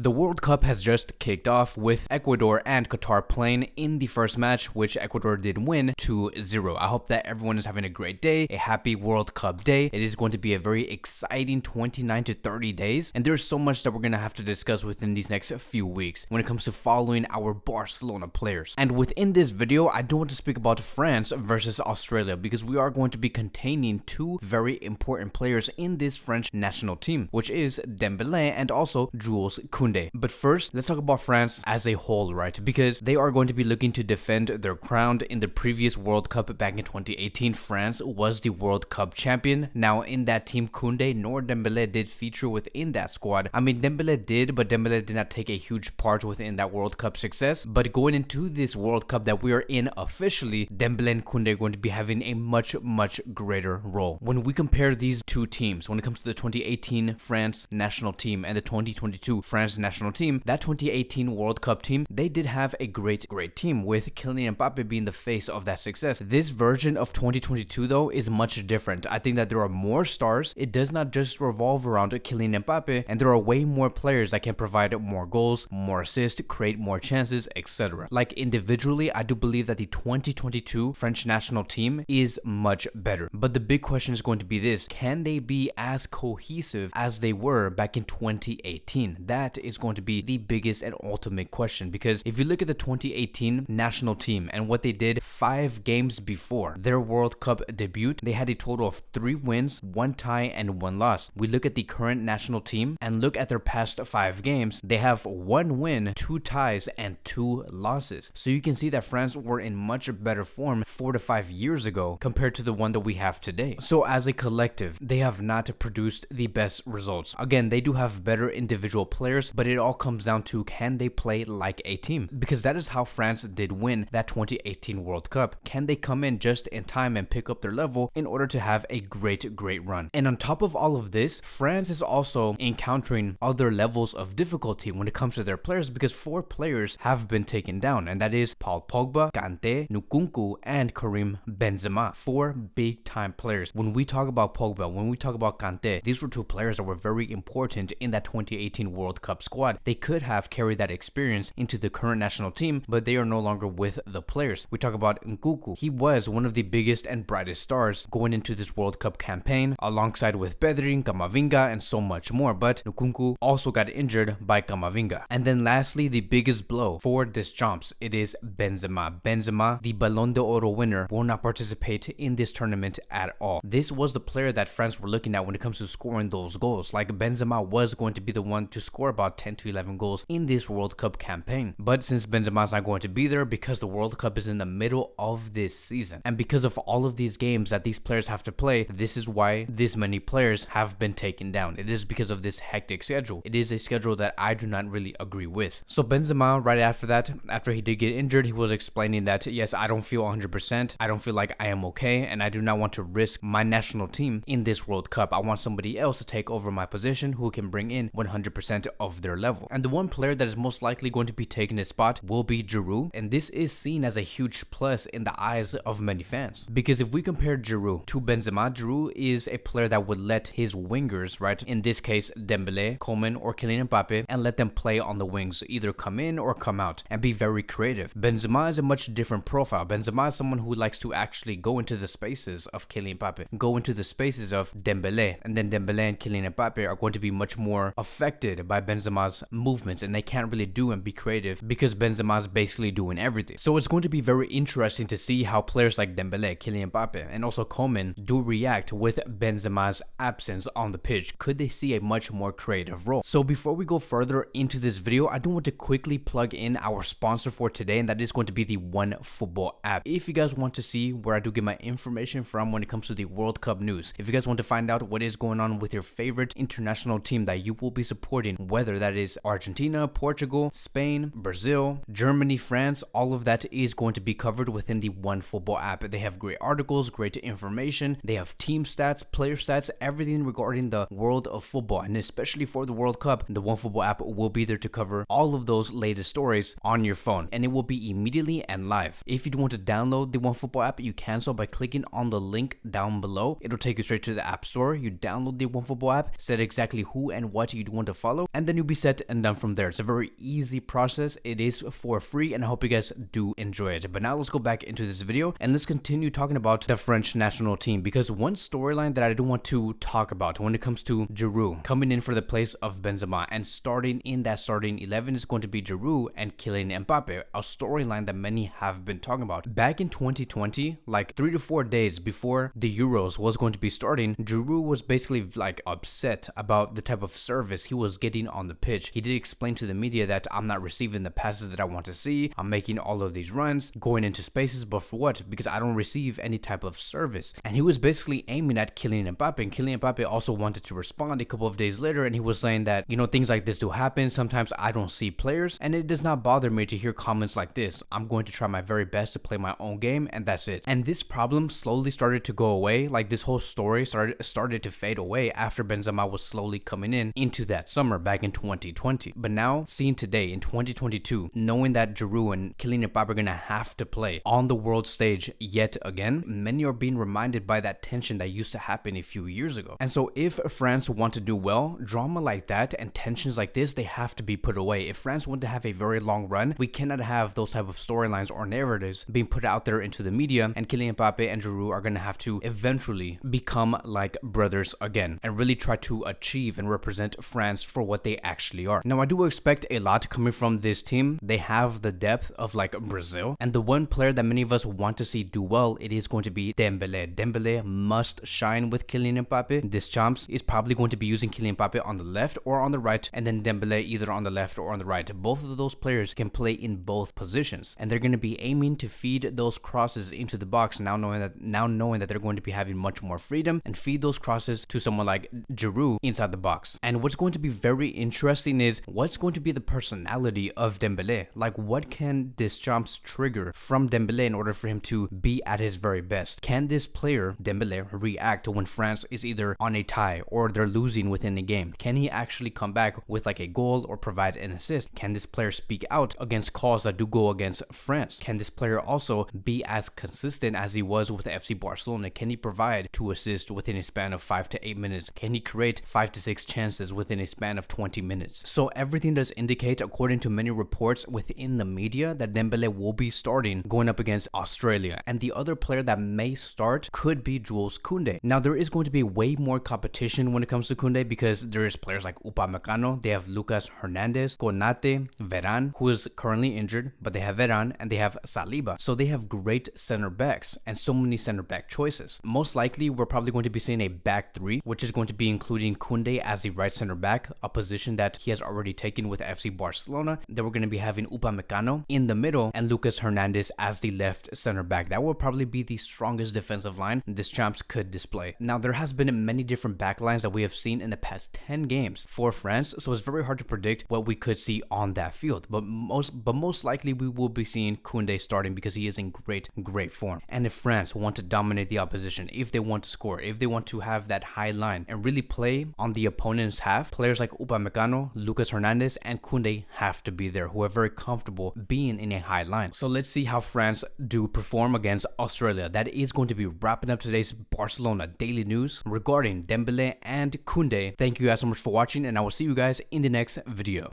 The World Cup has just kicked off with Ecuador and Qatar playing in the first match, which Ecuador did win 2-0. I hope that everyone is having a great day, a happy World Cup day. It is going to be a very exciting 29 to 30 days, and there's so much that we're going to have to discuss within these next few weeks when it comes to following our Barcelona players. And within this video, I do want to speak about France versus Australia because we are going to be containing two very important players in this French national team, which is Dembele and also Jules Koundé. But first, let's talk about France as a whole, right? Because they are going to be looking to defend their crown. In the previous World Cup back in 2018, France was the World Cup champion. Now, in that team, Koundé nor Dembele did feature within that squad. I mean, Dembele did, but Dembele did not take a huge part within that World Cup success. But going into this World Cup that we are in officially, Dembele and Koundé are going to be having a much greater role. When we compare these two teams, when it comes to the 2018 France national team and the 2022 France national team, that 2018 World Cup team, they did have a great team with Kylian Mbappe being the face of that success. This version of 2022 though is much different. I think that there are more stars. It does not just revolve around Kylian Mbappe, and there are way more players that can provide more goals, more assists, create more chances, etc. Like individually, I do believe that the 2022 French national team is much better. But the big question is going to be this: can they be as cohesive as they were back in 2018? That is going to be the biggest and ultimate question, because if you look at the 2018 national team and what they did 5 games before their World Cup debut, they had a total of 3 wins, 1 tie, and 1 loss. We look at the current national team and look at their past 5 games, they have 1 win, 2 ties, and 2 losses. So you can see that France were in much better form 4 to 5 years ago compared to the one that we have today. So as a collective, they have not produced the best results. Again, they do have better individual players, but it all comes down to, can they play like a team? Because that is how France did win that 2018 World Cup. Can they come in just in time and pick up their level in order to have a great run? And on top of all of this, France is also encountering other levels of difficulty when it comes to their players, because 4 players have been taken down, and that is Paul Pogba, Kanté, Nkunku, and Karim Benzema. 4 big time players. When we talk about Pogba, when we talk about Kanté, these were 2 players that were very important in that 2018 World Cup squad. They could have carried that experience into the current national team, but they are no longer with the players. We talk about Nkunku. He was one of the biggest and brightest stars going into this World Cup campaign, alongside with Pedri, Camavinga, and so much more, but Nkunku also got injured by Camavinga. And then lastly, the biggest blow for Deschamps, it is Benzema. Benzema, the Ballon d'Or winner, will not participate in this tournament at all. This was the player that France were looking at when it comes to scoring those goals. Like, Benzema was going to be the one to score about 10 to 11 goals in this World Cup campaign. But since Benzema's not going to be there, because the World Cup is in the middle of this season, and because of all of these games that these players have to play, this is why this many players have been taken down. It is because of this hectic schedule. It is a schedule that I do not really agree with. So Benzema, right after that, after he did get injured, he was explaining that, yes, I don't feel 100%. I don't feel like I am okay, and I do not want to risk my national team in this World Cup. I want somebody else to take over my position who can bring in 100% of their level. And the one player that is most likely going to be taking his spot will be Giroud, and this is seen as a huge plus in the eyes of many fans. Because if we compare Giroud to Benzema, Giroud is a player that would let his wingers, right, in this case Dembele, Coman, or Kylian Mbappe, and let them play on the wings, either come in or come out, and be very creative. Benzema is a much different profile. Benzema is someone who likes to actually go into the spaces of Kylian Mbappe, go into the spaces of Dembele, and then Dembele and Kylian Mbappe are going to be much more affected by Benzema's movements, and they can't really do and be creative because Benzema's basically doing everything. So it's going to be very interesting to see how players like Dembele, Kylian Mbappe, and also Coman do react with Benzema's absence on the pitch. Could they see a much more creative role? So before we go further into this video, I do want to quickly plug in our sponsor for today, and that is going to be the OneFootball app. If you guys want to see where I do get my information from when it comes to the World Cup news, if you guys want to find out what is going on with your favorite international team that you will be supporting, whether that is Argentina, Portugal, Spain, Brazil, Germany, France, all of that is going to be covered within the OneFootball app. They have great articles, great information, they have team stats, player stats, everything regarding the world of football, and especially for the World Cup, the OneFootball app will be there to cover all of those latest stories on your phone, and it will be immediately and live. If you do want to download the OneFootball app, you can so by clicking on the link down below. It'll take you straight to the App Store. You download the OneFootball app, set exactly who and what you want to follow, and then you'll be be set and done from there. It's a very easy process. It is for free, and I hope you guys do enjoy it. But now let's go back into this video and let's continue talking about the French national team, because one storyline that I do want to talk about when it comes to Giroud coming in for the place of Benzema and starting in that starting 11 is going to be Giroud and Kylian Mbappe, a storyline that many have been talking about. Back in 2020, like 3 to 4 days before the Euros was going to be starting, Giroud was basically like upset about the type of service he was getting on the pitch. He did explain to the media that I'm not receiving the passes that I want to see. I'm making all of these runs, going into spaces, but for what? Because I don't receive any type of service. And he was basically aiming at Kylian Mbappe, and Kylian Mbappe also wanted to respond a couple of days later, and he was saying that, you know, things like this do happen. Sometimes I don't see players, and it does not bother me to hear comments like this. I'm going to try my very best to play my own game, and that's it. And this problem slowly started to go away. Like, this whole story started to fade away after Benzema was slowly coming in into that summer back in 2020. But now, seeing today in 2022, knowing that Giroud and Kylian Mbappe are gonna have to play on the world stage yet again, many are being reminded by that tension that used to happen a few years ago. And so if France want to do well, drama like that and tensions like this, they have to be put away. If France want to have a very long run, we cannot have those type of storylines or narratives being put out there into the media, and Kylian Mbappe and Giroud are gonna have to eventually become like brothers again and really try to achieve and represent France for what they actually are. Now, I do expect a lot coming from this team. They have the depth of like Brazil, and the one player that many of us want to see do well, it is going to be Dembele. Dembele must shine with Kylian Mbappe. Deschamps is probably going to be using Kylian Mbappe on the left or on the right, and then Dembele either on the left or on the right. Both of those players can play in both positions, and they're going to be aiming to feed those crosses into the box, now knowing that they're going to be having much more freedom, and feed those crosses to someone like Giroud inside the box. And what's going to be very interesting is what's going to be the personality of Dembele. Like, what can Deschamps trigger from Dembele in order for him to be at his very best? Can this player, Dembele, react when France is either on a tie or they're losing within the game? Can he actually come back with like a goal or provide an assist? Can this player speak out against calls that do go against France? Can this player also be as consistent as he was with FC Barcelona? Can he provide 2 assists within a span of 5 to 8 minutes? Can he create 5 to 6 chances within a span of 20 minutes? So everything does indicate, according to many reports within the media, that Dembele will be starting going up against Australia. And the other player that may start could be Jules Koundé. Now, there is going to be way more competition when it comes to Koundé, because there is players like Upamecano, they have Lucas Hernandez, Konate, Varane, who is currently injured, but they have Varane and they have Saliba. So they have great center backs and so many center back choices. Most likely, we're probably going to be seeing a back three, which is going to be including Koundé as the right center back, a position that he has already taken with FC Barcelona. Then we're going to be having Upamecano in the middle and Lucas Hernandez as the left center back. That will probably be the strongest defensive line Deschamps could display. Now, there has been many different backlines that we have seen in the past 10 games for France, so it's very hard to predict what we could see on that field. But most likely we will be seeing Koundé starting because he is in great form. And if France want to dominate the opposition, if they want to score, if they want to have that high line and really play on the opponent's half, players like Upamecano, Lucas Hernandez, and Koundé have to be there, who are very comfortable being in a high line. So let's see how France do perform against Australia. That is going to be wrapping up today's Barcelona daily news regarding Dembele and Koundé. Thank you guys so much for watching, and I will see you guys in the next video.